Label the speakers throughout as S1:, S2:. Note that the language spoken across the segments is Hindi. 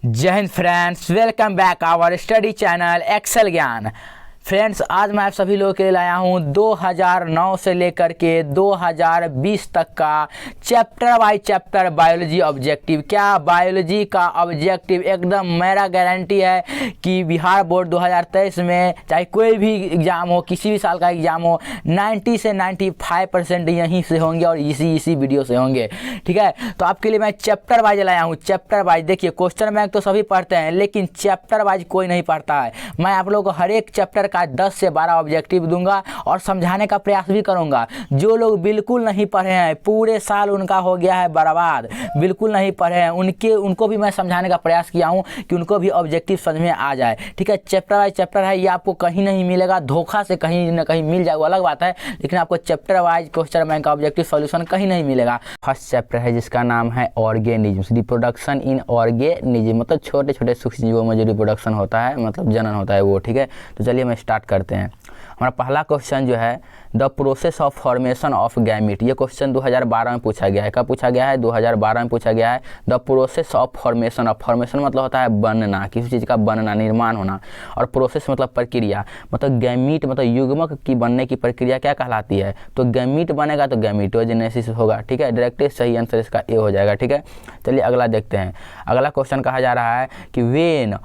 S1: जय Hind friends, welcome back our study channel Excel Gyan. Friends, आज मैं आप सभी लोगों के लिए लाया हूँ 2009 से लेकर के 2020 तक का chapter by chapter biology objective. क्या बायोलॉजी का ऑब्जेक्टिव एकदम मेरा गारंटी है कि बिहार बोर्ड 2023 में चाहे कोई भी एग्ज़ाम हो, किसी भी साल का एग्ज़ाम हो, 90 से 95% यहीं से होंगे और इसी वीडियो से होंगे। ठीक है, तो आपके लिए मैं चैप्टर वाइज लाया हूँ। चैप्टर वाइज देखिए, क्वेश्चन बैंक तो सभी पढ़ते हैं लेकिन चैप्टर वाइज कोई नहीं पढ़ता है। मैं आप लोगों को हर एक चैप्टर का 10 से 12 ऑब्जेक्टिव दूंगा और समझाने का प्रयास भी करूंगा। जो लोग बिल्कुल नहीं पढ़े हैं, पूरे साल उनका हो गया है बर्बाद, बिल्कुल नहीं पढ़े हैं, उनको भी मैं समझाने का प्रयास किया हूं कि उनको भी ऑब्जेक्टिव समझ में आ जाए। ठीक है, चैप्टर वाइज चैप्टर है, ये आपको कहीं नहीं मिलेगा, धोखा से कहीं ना कहीं मिल जाएगा अलग बात है, लेकिन आपको चैप्टर वाइज क्वेश्चन बैंक का ऑब्जेक्टिव सॉल्यूशन कहीं नहीं मिलेगा। फर्स्ट चैप्टर है जिसका नाम है ऑर्गेनिज्म, रिप्रोडक्शन इन ऑर्गेनिज्म, मतलब छोटे छोटे सूक्ष्म जीवों में जो रिप्रोडक्शन होता है, मतलब जनन होता है वो। ठीक है, तो चलिए मैं स्टार्ट करते हैं। हमारा पहला क्वेश्चन जो है the process of formation of gamete, ये क्वेश्चन 2012 में पूछा गया है। कब पूछा गया है? 2012 में पूछा गया है। The process of formation of, formation मतलब होता है बनना, किसी चीज़ का बनना, निर्माण होना, और प्रोसेस मतलब प्रक्रिया, मतलब गैमीट मतलब युग्मक की बनने की प्रक्रिया क्या कहलाती है? तो गैमीट बनेगा तो गैमीटोजेनेसिस होगा। ठीक है, डायरेक्टली सही आंसर इसका ए हो जाएगा। ठीक है, चलिए अगला देखते हैं। अगला क्वेश्चन कहा जा रहा है कि when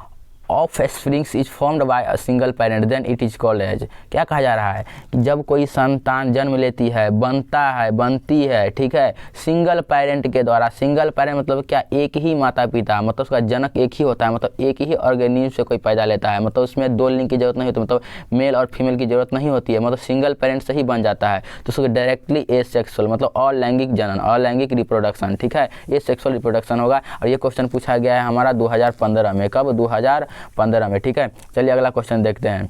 S1: offsprings is formed by a single parent then it is called as, क्या कहा जा रहा है कि जब कोई संतान जन्म लेती है, बनती है, ठीक है, सिंगल पेरेंट के द्वारा। सिंगल पेरेंट मतलब क्या? एक ही माता पिता, मतलब उसका जनक एक ही होता है, मतलब एक ही ऑर्गेनिज्म से कोई पैदा लेता है, मतलब उसमें दो लिंग की जरूरत नहीं होती, मतलब मेल और फीमेल की जरूरत नहीं होती है, मतलब सिंगल पेरेंट से ही बन जाता है, तो उसको डायरेक्टली एसेक्सुअल मतलब अलैंगिक जनन, अलैंगिक रिप्रोडक्शन। ठीक है, एसेक्सुअल रिप्रोडक्शन होगा। और ये क्वेश्चन पूछा गया है हमारा 2015 में। कब? 2015 में। ठीक है, चलिए अगला क्वेश्चन देखते हैं।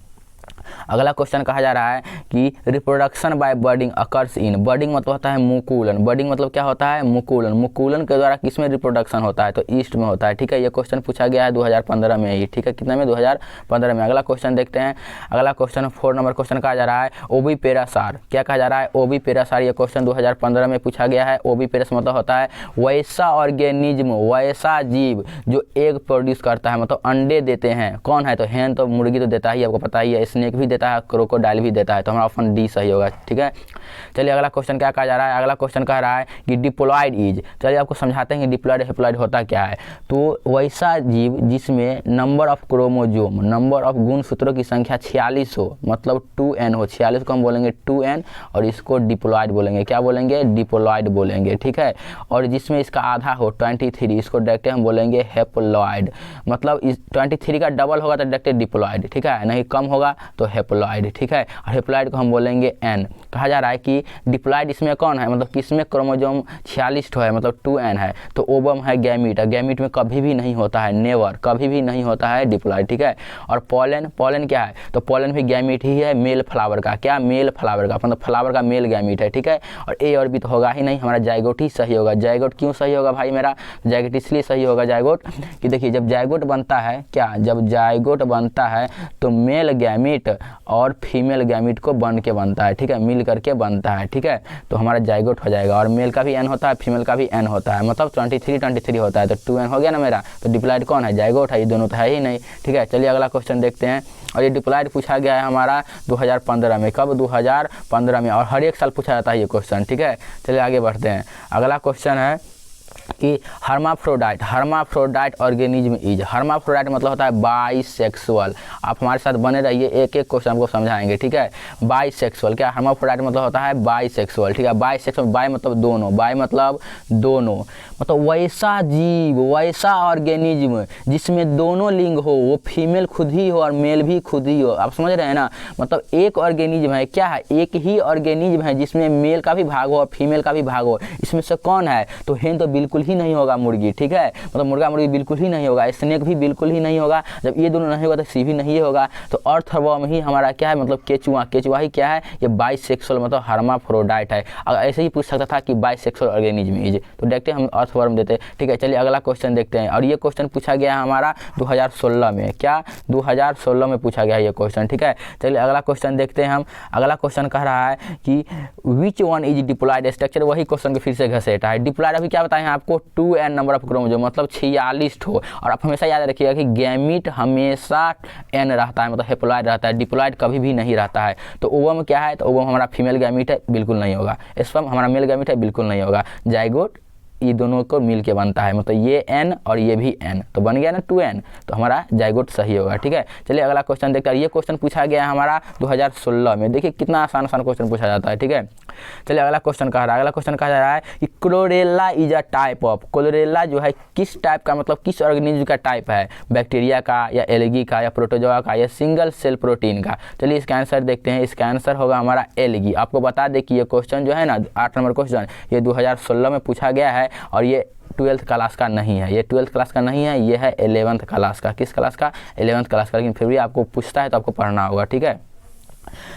S1: अगला क्वेश्चन कहा जा रहा है कि रिप्रोडक्शन बाय बर्डिंग अकर्स इन, बर्डिंग मतलब होता है मुकुलन, बर्डिंग मतलब क्या होता है? मुकुलन, मुकुलन के द्वारा किसमें रिप्रोडक्शन होता है? तो ईस्ट में होता है। ठीक है, ये क्वेश्चन पूछा गया है 2015 में ही। ठीक है, कितने में? 2015 में। अगला क्वेश्चन देखते हैं। अगला क्वेश्चन 4 नंबर क्वेश्चन कहा जा रहा है ओविपेरासार, क्या कहा जा रहा है? ओविपेरासार, ये क्वेश्चन 2015 में पूछा गया है। ओविपेरस मतलब होता है वैसा ऑर्गेनिज्म, वैसा जीव जो एग प्रोड्यूस करता है, मतलब अंडे देते हैं। कौन है? तो हैन तो मुर्गी तो देता ही, आपको पता ही है, स्नेक भी देता है, क्रोकोडाइल भी देता है, तो हमारा ऑप्शन डी सही होगा। ठीक है, चलिए अगला क्वेश्चन क्या कहा जा रहा है। अगला क्वेश्चन कह रहा है कि डिप्लॉयड इज, चलिए आपको समझाते हैं कि डिप्लॉयड हेप्लॉयड होता क्या है। तो वैसा जीव जिसमें number of chromosome, number of गुणसूत्रों की संख्या 46 हो, मतलब 2n हो, 46 को हम बोलेंगे 2n और इसको डिप्लॉयड बोलेंगे। क्या बोलेंगे? डिप्लॉयड बोलेंगे। ठीक है, और जिसमें इसका आधा हो 23, इसको डायरेक्ट हम बोलेंगे हेप्लॉयड, मतलब इस 23 का डबल होगा तो डायरेक्ट डिप्लॉयड। ठीक है, नहीं कम होगा तो हेप्लॉयड। ठीक है, और हेप्लॉयड को हम बोलेंगे n। कहा जा रहा है कि डिप्लॉयड इसमें कौन है, मतलब किसमें क्रोमोजोम 46 है, मतलब 2n है, तो ओवम है गैमीट, गैमीट में कभी भी नहीं होता है, नेवर, कभी भी नहीं होता है डिप्लॉयड। ठीक है, और पोलन, पोलन क्या है? तो पोलन भी गैमीट ही है, मेल फ्लावर का। क्या? मेल फ्लावर का, मतलब फ्लावर का मेल गैमीट है। ठीक है, और ए और बी तो होगा ही नहीं, हमारा जाइगोट ही सही होगा। जाइगोट क्यों सही होगा भाई मेरा? जाइगोट इसलिए सही होगा जाइगोट कि देखिए, जब जाइगोट बनता है, क्या जब जाइगोट बनता है तो मेल गैमीट और फीमेल गैमीट को बन के बनता है। ठीक है, मिल करके बनता है। ठीक है, तो हमारा जाइगोट हो जाएगा, और मेल का भी n होता है, फीमेल का भी n होता है, मतलब 23 होता है, तो 2n हो गया ना मेरा। तो डिप्लॉयड कौन है? जाइगोट है, ये दोनों तो है ही नहीं। ठीक है, चलिए अगला क्वेश्चन देखते हैं। और ये डिप्लॉयड पूछा गया है हमारा 2015 में। कब? 2015 में, और हर एक साल पूछा जाता है ये क्वेश्चन। ठीक है, चलिए आगे बढ़ते हैं। अगला क्वेश्चन है कि hermaphrodite, hermaphrodite organism is, hermaphrodite मतलब होता है बाइसेक्सुअल। आप हमारे साथ बने रहिए, एक एक क्वेश्चन हमको समझाएंगे। ठीक है, बाइसेक्सुअल, क्या हर्माफ्रोडाइट मतलब होता है बाइसेक्सुअल। ठीक है, बाइसेक्सुअल, बाय मतलब दोनों, बाय मतलब दोनों, मतलब वैसा जीव, वैसा ऑर्गेनिज्म जिसमें दोनों लिंग हो, वो फीमेल खुद ही हो और मेल भी खुद ही हो। आप समझ रहे हैं ना, मतलब एक ऑर्गेनिज्म है, क्या है? एक ही ऑर्गेनिज्म है जिसमें मेल का भी भाग हो और फीमेल का भी भाग हो। इसमें से कौन है? तो हेन तो बिल्कुल ही नहीं होगा मुर्गी। ठीक है, मतलब मुर्गा मुर्गी बिल्कुल ही नहीं होगा, स्नेक भी बिल्कुल ही नहीं होगा। जब ये दोनों नहीं होगा तो सी भी नहीं होगा। तो अर्थवर्म ही हमारा क्या है? मतलब केचुआ, केचुआ ही क्या है? ये बाइसेक्सुअल मतलब हर्माफ्रोडाइट है। अगर ऐसे ही पूछ सकता था कि बाइसेक्सुअल ऑर्गेनिज्म इज, तो डायरेक्ट हम अर्थवर्म देते हैं। ठीक है, चलिए अगला क्वेश्चन देखते हैं। और ये क्वेश्चन पूछा गया है हमारा 2016 में, क्या 2016 में पूछा गया है ये क्वेश्चन। ठीक है, चलिए अगला क्वेश्चन देखते हैं हम। अगला क्वेश्चन कह रहा है कि which one is diploid structure, वही क्वेश्चन को फिर से घसेटा है। डिप्लॉयड अभी क्या बताएं आपको 2n नंबर ऑफ क्रोमोसोम, मतलब 46 ठो। और आप हमेशा याद रखिएगा कि गैमीट हमेशा n रहता है, मतलब हेप्लॉयड रहता है, डिप्लॉयड कभी भी नहीं रहता है। तो ओवम क्या है, तो ओवम हमारा फीमेल गैमीट है, बिल्कुल नहीं होगा। स्पर्म हमारा मेल गैमीट है, बिल्कुल नहीं होगा। जाइगोट ये दोनों को मिल के बनता है, मतलब ये n और ये भी n, तो बन गया ना 2n, तो हमारा जाइगोट सही होगा। ठीक है, चलिए अगला क्वेश्चन देखते हैं। ये क्वेश्चन पूछा गया है हमारा 2016 में। देखिए कितना आसान क्वेश्चन पूछा जाता है। ठीक है, चलिए अगला क्वेश्चन कह रहा है, अगला क्वेश्चन कहा जा रहा है कि chlorella is a type of, chlorella जो है किस टाइप का, मतलब किस ऑर्गेनिज्म का टाइप है, बैक्टीरिया का या एल्गी का या प्रोटोजोआ का या सिंगल सेल प्रोटीन का। चलिए इसका आंसर देखते हैं। इसका आंसर होगा हमारा एल्गी। आपको बता दें कि ये क्वेश्चन जो है ना 8 नंबर क्वेश्चन, ये 2016 में पूछा गया है और ये 12th क्लास का नहीं है, ये 12th क्लास का नहीं है, ये है 11th क्लास का। किस क्लास का? 11th क्लास का। लेकिन फिर भी आपको पूछता है तो आपको पढ़ना होगा। ठीक है,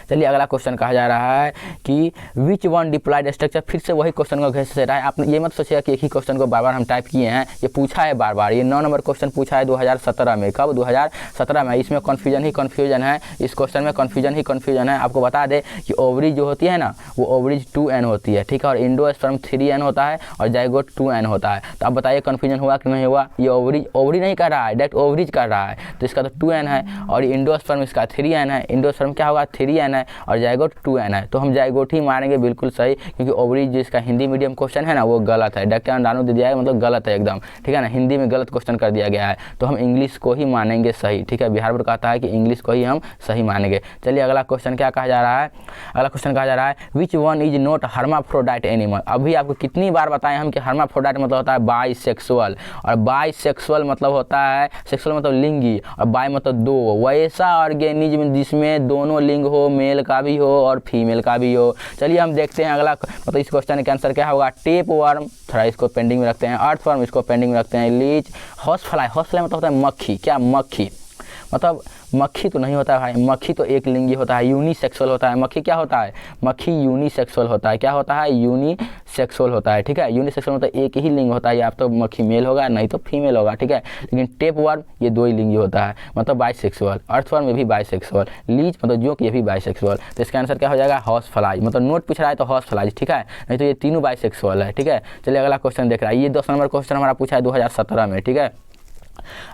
S1: चलिए अगला क्वेश्चन कहा जा रहा है कि विच वन डिप्लॉयड स्ट्रक्चर, फिर से वही क्वेश्चन को घिस रहा है। आप ये मत सोचिएगा कि एक ही क्वेश्चन को बार बार हम टाइप किए हैं, ये पूछा है बार बार। ये 9 नंबर क्वेश्चन पूछा है 2017 में। कब? 2017 में। इसमें कन्फ्यूजन ही कन्फ्यूजन है, इस क्वेश्चन में कन्फ्यूजन ही कन्फ्यूजन है। आपको बता दें कि ओवरीज जो होती है ना, वो ओवरीज 2n होती है। ठीक है, और इंडोस्पर्म 3n होता है और जाइगोट 2n होता है। तो आप बताइए कन्फ्यूजन हुआ कि नहीं हुआ? ये ओवरी नहीं कर रहा है, डायरेक्ट ओवरीज कर रहा है, तो इसका तो 2n है। और इंडोस्पर्म इसका 3n है, इंडोस्पर्म क्या होगा? 3n है और जाइगोट 2n है। तो हम जाइगोट ही मानेंगे, बिल्कुल सही, क्योंकि ओवरीज जिसका हिंदी मीडियम क्वेश्चन है ना वो गलत है। डॉक्टर अंडाणु दे दिया है, मतलब गलत है एकदम। ठीक है ना, हिंदी में गलत क्वेश्चन कर दिया गया है, तो हम इंग्लिश को ही मानेंगे सही। ठीक है, बिहार बोर्ड कहता है कि इंग्लिश को ही हम सही मानेंगे। चलिए अगला क्वेश्चन क्या कहा जा रहा है? अगला क्वेश्चन कहा जा रहा है विच one is not hermaphrodite animal. अभी आपको कितनी बार बताएं हम कि हर्माफ्रोडाइट मतलब होता है बाइसेक्सुअल, और बाइसेक्सुअल मतलब होता है, सेक्सुअल मतलब लिंगी, और बाय मतलब दो। वैसा ऑर्गेनिज्म जिसमें दोनों लिंग हो, मेल का भी हो और फीमेल का भी हो। चलिए हम देखते हैं अगला, मतलब इस क्वेश्चन का आंसर क्या होगा? टेप वर्म, थोड़ा इसको पेंडिंग में रखते हैं। अर्थवर्म, इसको पेंडिंग में रखते हैं। Leech, horse fly, horse fly मतलब होता है मक्खी। क्या? मक्खी, मतलब मक्खी तो नहीं होता है भाई, मक्खी तो एक लिंगी होता है, यूनिसेक्सुअल होता है। मक्खी क्या होता है? मक्खी यूनिसेक्सुअल होता है। क्या होता है? यूनिसेक्सुअल होता है। ठीक है, यूनिसेक्सुअल मतलब एक ही लिंग होता है, या तो मक्खी मेल होगा नहीं तो फीमेल होगा। ठीक है, लेकिन टेप वर्म ये 2 ही लिंगी होता है, मतलब बाइसेक्सुअल। अर्थवर्म ये भी बाइसेक्सुअल। लीच मतलब जोंक, ये भी बाइसेक्सुअल। तो इसका आंसर क्या हो जाएगा? हॉर्स फ्लाई, मतलब नोट पूछ रहा है तो हॉर्स फ्लाई। ठीक है, नहीं तो ये तीनों बाइसेक्सुअल है। ठीक है, चलिए अगला क्वेश्चन देख रहा है। ये 10 नंबर क्वेश्चन हमारा पूछा है 2017 में। ठीक है,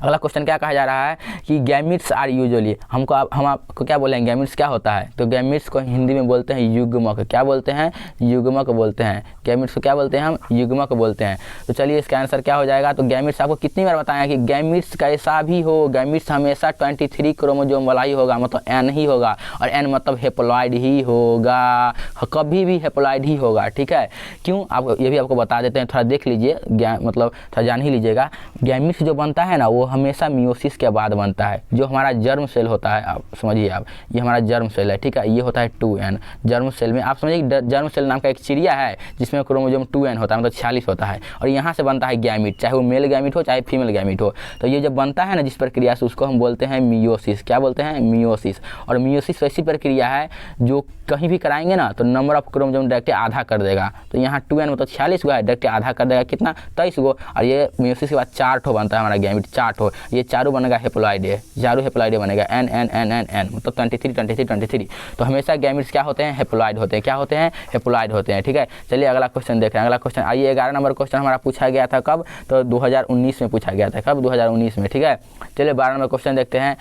S1: अगला क्वेश्चन क्या कहा जा रहा है कि गैमिट्स आर यूजुअली, हम आपको क्या बोलेंगे? गैमिट्स क्या होता है? तो गैमिट्स को हिंदी में बोलते हैं युग्मक। क्या बोलते हैं? युग्मक बोलते हैं। गैमिट्स को क्या बोलते हैं हम? युग्मक बोलते हैं। तो चलिए इसका आंसर क्या हो जाएगा? तो गैमिट्स आपको कितनी बार बताया कि गैमिट्स कैसा भी हो, गैमिट्स हमेशा 23 क्रोमोसोम वाला ही होगा, मतलब n ही होगा, और n मतलब हेप्लॉइड ही होगा, कभी भी हेप्लॉइड ही होगा। ठीक है, क्यों? आप ये भी आपको बता देते हैं, थोड़ा देख लीजिए, मतलब थोड़ा जान ही लीजिएगा। गैमिट्स जो बनता है ना वो हमेशा मियोसिस के बाद बनता है। जो हमारा जर्म सेल होता है, आप समझिए, आप ये हमारा जर्म सेल है। ठीक है, ये होता है 2n। जर्म सेल में आप समझिए, जर्म सेल नाम का एक चिड़िया है जिसमें क्रोमोसोम 2n होता है, मतलब 46 होता है, और यहाँ से बनता है गैमिट, चाहे वो मेल गैमिट हो चाहे फीमेल गैमिट हो। तो ये जब बनता है ना जिस प्रक्रिया से, उसको हम बोलते हैं मियोसिस। क्या बोलते हैं? मियोसिस। और मियोसिस वैसी प्रक्रिया है जो कहीं भी कराएंगे ना तो नंबर ऑफ क्रोमोसोम डायरेक्ट आधा कर देगा। तो यहाँ 2n मतलब 46 गो है, डायरेक्ट आधा कर देगा, कितना? 23 गो। और ये मियोसिस के बाद 4 ठो बनता है हमारा गैमिट, 4 ठो। ये चारों बनेगा हेप्लॉइड, चारों हेप्लॉइड बनेगा, n n n n n, मतलब 23 23 23। तो हमेशा गैमिट्स क्या होते हैं? हेप्लॉइड होते हैं। क्या होते हैं? हेप्लॉइड होते हैं। ठीक है, चलिए अगला क्वेश्चन देख रहे हैं। अगला क्वेश्चन आइए, 11 नंबर क्वेश्चन हमारा पूछा गया था कब? तो 2019 में पूछा गया था। कब? 2019 में। ठीक है, चलिए 12 नंबर क्वेश्चन देखते हैं।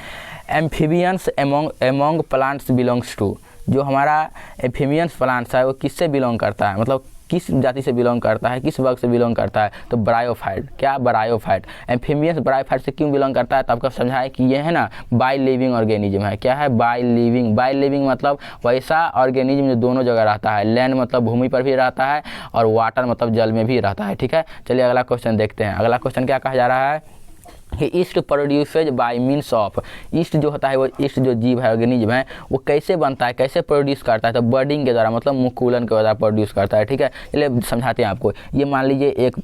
S1: Amphibians among plants belongs to, जो हमारा एम्फीबियंस प्लांट्स है वो किससे बिलोंग करता है, मतलब किस जाति से बिलोंग करता है, किस वर्ग से बिलोंग करता है? तो ब्रायोफाइट। क्या? ब्रायोफाइट। एम्फीबियंस ब्रायोफाइट से क्यों बिलोंग करता है? तो आपको समझाएं कि ये है ना बाई लिविंग ऑर्गेनिज्म है। क्या है? By living. बाई लिविंग मतलब वैसा ऑर्गेनिज्म जो दोनों जगह रहता है, लैंड मतलब भूमि पर भी रहता है और वाटर मतलब जल में भी रहता है। ठीक है, चलिए अगला क्वेश्चन देखते हैं। अगला क्वेश्चन क्या कहा जा रहा है? East produces bye means of, east जो होता है वो, ईस्ट जो जीव है, ऑर्गेनिज्म है, वो कैसे बनता है, कैसे प्रोड्यूस करता है? तो बर्डिंग के द्वारा, मतलब मुकुलन के द्वारा प्रोड्यूस करता है। ठीक है, चलिए समझाते हैं आपको। ये मान लीजिए एक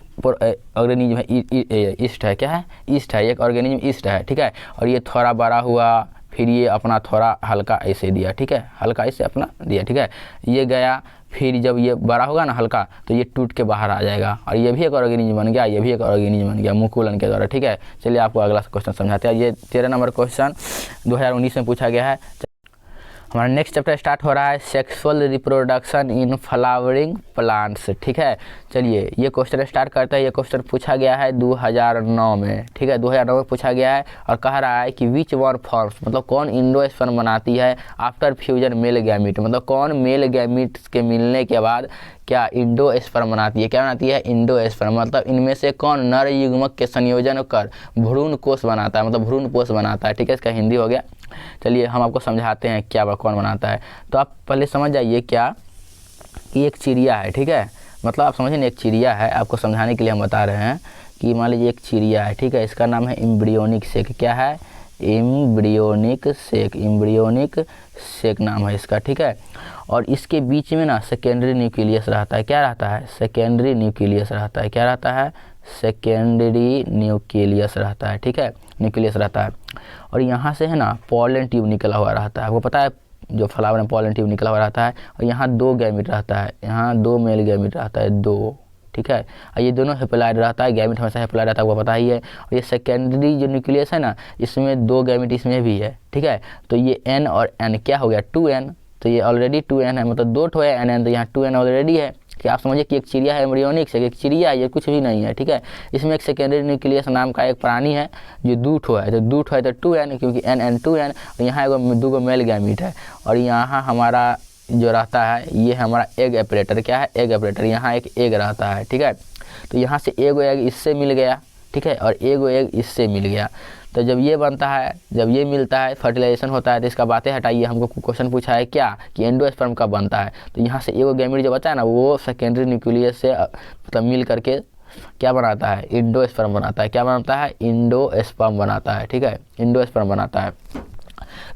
S1: ऑर्गेनिज्म है, ईस्ट है। क्या है? ईस्ट है, एक ऑर्गेनिज्म ईस्ट है। ठीक है, और ये थोड़ा बड़ा हुआ, फिर ये अपना थोड़ा हल्का ऐसे दिया। ठीक है, हल्का ऐसे अपना दिया। ठीक है, ये गया, फिर जब ये बड़ा होगा ना हल्का, तो ये टूट के बाहर आ जाएगा और ये भी एक ऑर्गेनिज्म बन गया, ये भी एक ऑर्गेनिज्म बन गया मुकुलन के द्वारा। ठीक है, चलिए आपको अगला क्वेश्चन समझाते हैं। ये 13 नंबर क्वेश्चन 2019 में पूछा गया है। हमारा नेक्स्ट चैप्टर स्टार्ट हो रहा है sexual reproduction in flowering plants. ठीक है, चलिए ये क्वेश्चन स्टार्ट करते हैं। ये क्वेश्चन पूछा गया है 2009 में। ठीक है, 2009 में पूछा गया है और कह रहा है कि विच वन फॉर्म्स, मतलब कौन इंडोस्पर्म बनाती है आफ्टर फ्यूजन मेल गैमीट, मतलब कौन मेल गैमीट के मिलने के बाद क्या इंडोस्पर्म बनाती है। क्या बनाती है? इंडोस्पर्म, मतलब इनमें से कौन नर युग्मक के संयोजन कर भ्रूण कोष बनाता है, मतलब भ्रूण कोष बनाता है। ठीक है, इसका हिंदी हो गया। चलिए हम आपको समझाते हैं क्या कौन बनाता है। तो आप पहले समझ जाइए क्या कि एक चिड़िया है। ठीक है, मतलब आप समझिए एक चिड़िया है, आपको समझाने के लिए हम बता रहे हैं कि मान लीजिए एक चिड़िया है। ठीक है, इसका नाम है एम्ब्रियोनिक सेक। क्या है? एम्ब्रियोनिक सेक, एम्ब्रियोनिक सेक नाम है इसका। ठीक है, और इसके बीच में ना सेकेंडरी न्यूक्लियस रहता है। क्या रहता है? सेकेंडरी न्यूक्लियस रहता है। क्या रहता है? सेकेंडरी न्यूक्लियस रहता है। ठीक है, न्यूक्लियस रहता है और यहाँ से है ना पॉलन ट्यूब निकला हुआ रहता है। आपको पता है जो फ्लावर में पॉलन ट्यूब निकला हुआ रहता है और यहाँ 2 गैमीट रहता है, यहाँ 2 मेल गैमीट रहता है, 2। ठीक है, और ये दोनों हेप्लॉइड रहता है, गैमीट हमेशा हेप्लॉइड रहता है, आपको पता ही है। और ये सेकेंडरी जो न्यूक्लियस है ना, इसमें 2 गैमीट इसमें भी है। ठीक है, तो ये N और N क्या हो गया? 2N, तो ये ऑलरेडी 2N है, मतलब 2 ठो है NN, तो यहाँ 2N ऑलरेडी है। कि आप समझिए कि एक चिड़िया है एम्ब्रियोनिक से, एक चिड़िया है, ये कुछ भी नहीं है। ठीक है, इसमें एक सेकेंडरी न्यूक्लियस नाम का एक प्राणी है जो 2 ठो है, तो 2 ठो है तो 2N, क्योंकि NN 2N, और यहाँ 2 मेल गैमीट है और यहाँ हमारा जो रहता है ये हमारा एग ऑपरेटर। क्या है? एग ऑपरेटर, यहाँ एक एग रहता है। ठीक है, तो यहाँ से एगो एग इससे मिल गया। ठीक है, और एगो एग इससे मिल गया, तो जब ये बनता है, जब ये मिलता है, फर्टिलाइजेशन होता है, तो इसका बातें हटाइए। हमको क्वेश्चन पूछा है क्या कि एंडोस्पर्म कब बनता है, तो यहाँ से एगो गैमीट जो बचा है ना, वो सेकेंडरी न्यूक्लियस से मतलब मिल करके क्या बनाता है? इंडोस्पर्म बनाता है। क्या बनाता है? इंडोस्पर्म बनाता है। ठीक है, इंडोस्पर्म बनाता है।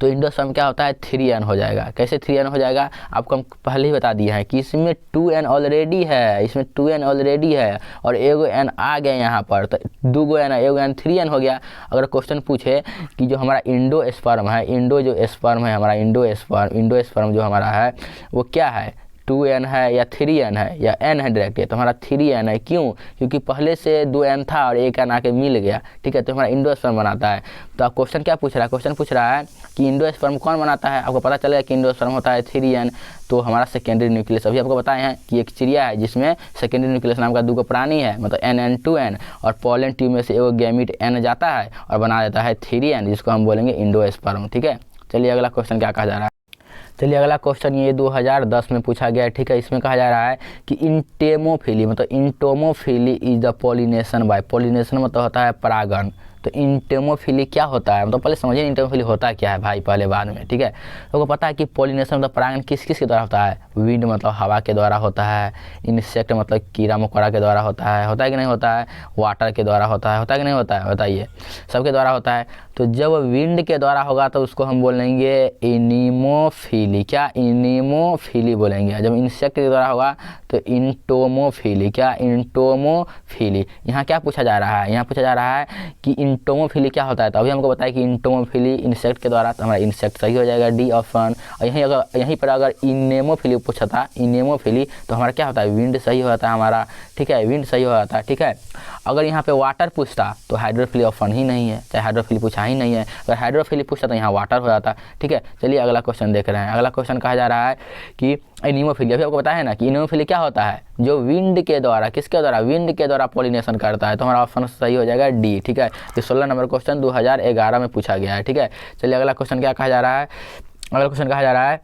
S1: तो इंडोस्पर्म क्या होता है? 3N हो जाएगा। कैसे 3N हो जाएगा? आपको हम पहले ही बता दिए हैं कि इसमें 2N ऑलरेडी है, इसमें 2N ऑलरेडी है और एगो N आ गया यहाँ पर, तो 2 N है, एगो N 3N हो गया। अगर क्वेश्चन पूछे कि जो हमारा इंडोस्पर्म है, इंडो जो स्पर्म है हमारा, इंडोस्पर्म जो हमारा है वो क्या है? 2N है या 3N है या N है डायरेक्ट, तो हमारा 3N है। क्यों? क्योंकि पहले से 2N था और एक N आके मिल गया। ठीक है, तो हमारा इंडोस्पर्म बनाता है। तो आप क्वेश्चन क्या पूछ रहा है? क्वेश्चन पूछ रहा है कि इंडोस्पर्म कौन बनाता है। आपको पता चलेगा कि इंडोस्पर्म होता है 3N, तो हमारा सेकेंडरी न्यूक्लियस अभी आपको बताए हैं कि एक चिड़िया है जिसमें सेकेंडरी न्यूक्लियस नाम का 2 प्राणी है, मतलब NN 2N, और पॉलन ट्यूब में से एगो गैमीट N जाता है और बना देता है 3N, जिसको हम बोलेंगे इंडोस्पर्म। ठीक है, चलिए अगला क्वेश्चन क्या कहा जा रहा है। चलिए अगला क्वेश्चन ये 2010 में पूछा गया है। ठीक है, इसमें कहा जा रहा है कि इंटेमोफिली, मतलब entomophily is the pollination by, pollination मतलब होता है परागण। तो इंटेमोफिली क्या होता है, मतलब पहले समझिए इंटेमोफिली होता क्या है भाई, पहले बाद में। ठीक है, तो पता है कि पॉलिनेशन मतलब परागण किस किस के द्वारा होता है? विंड मतलब हवा के द्वारा होता है, इंसेक्ट मतलब कीड़ा मकोड़ा के द्वारा होता है कि नहीं होता है? वाटर के द्वारा होता है कि नहीं होता है? बताइए, सबके द्वारा होता है। तो जब विंड के द्वारा होगा तो उसको हम बोलेंगे एनीमोफिली। क्या? एनीमोफिली बोलेंगे। जब इंसेक्ट के द्वारा होगा तो इंटोमोफिली। क्या? इंटोमोफिली। यहाँ क्या पूछा जा रहा है? यहाँ पूछा जा रहा है कि इंटोमोफिली क्या होता है, तो अभी हमको बताया कि इंटोमोफिली इंसेक्ट के द्वारा, तो हमारा इंसेक्ट सही हो जाएगा, डी ऑप्शन। और यहीं पर अगर इनेमोफिली पूछा था, इनेमोफिली, तो हमारा क्या होता है? विंड सही हो जाता है हमारा। ठीक है, विंड सही हो जाता है। ठीक है, अगर यहाँ पे वाटर पूछता तो हाइड्रोफिली ऑप्शन ही नहीं है, चाहे हाइड्रोफिली पूछा ही नहीं है। अगर हाइड्रोफिली पूछता तो यहाँ वाटर हो जाता। ठीक है, चलिए अगला क्वेश्चन देख रहे हैं। अगला क्वेश्चन कहा जा रहा है कि एनीमोफिली, अभी आपको बताया है ना कि एनीमोफिली क्या होता है? जो विंड के द्वारा, किसके द्वारा? विंड के द्वारा पॉलिनेशन करता है, तो हमारा ऑप्शन सही हो जाएगा डी। ठीक है, तो 16 नंबर क्वेश्चन 2011 में पूछा गया है। ठीक है, चलिए अगला क्वेश्चन क्या कहा जा रहा है। अगला क्वेश्चन कहा जा रहा है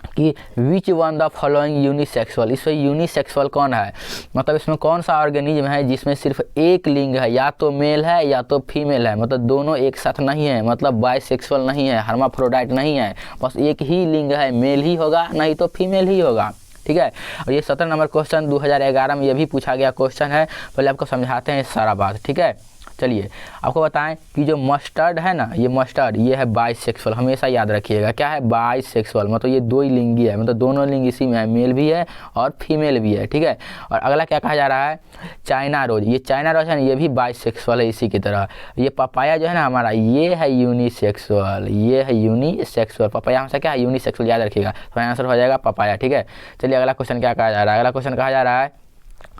S1: कि which one the following unisexual, इसमें यूनिसेक्सुअल कौन है, मतलब इसमें कौन सा ऑर्गेनिज्म है जिसमें सिर्फ एक लिंग है, या तो मेल है या तो फीमेल है, मतलब दोनों एक साथ नहीं है, मतलब बाइसेक्सुअल नहीं है, हर्माफ्रोडाइट नहीं है, बस एक ही लिंग है, मेल ही होगा नहीं तो फीमेल ही होगा। ठीक है, और ये 17 नंबर क्वेश्चन 2011 में ये भी पूछा गया क्वेश्चन है। पहले आपको समझाते हैं सारा बात। ठीक है, चलिए आपको बताएं कि जो मस्टर्ड है ना, ये मस्टर्ड ये है बाइसेक्सुअल, हमेशा याद रखिएगा क्या है बाइसेक्सुअल, मतलब ये दो ही लिंगी है, मतलब दोनों लिंग इसी में है, मेल भी है और फीमेल भी है, ठीक है। और अगला क्या कहा जा रहा है, चाइना रोज, ये चाइना रोज है ना, ये भी बाइसेक्सुअल है इसी की तरह। ये पपाया जो है ना हमारा, ये है यूनिसेक्सुअल, ये है यूनिसेक्सुअल, पपाया हमसे क्या है यूनिसेक्सुअल, याद रखिएगा, तो आंसर हो जाएगा पपाया, ठीक है। चलिए अगला क्वेश्चन क्या कहा जा रहा है, अगला क्वेश्चन कहा जा रहा है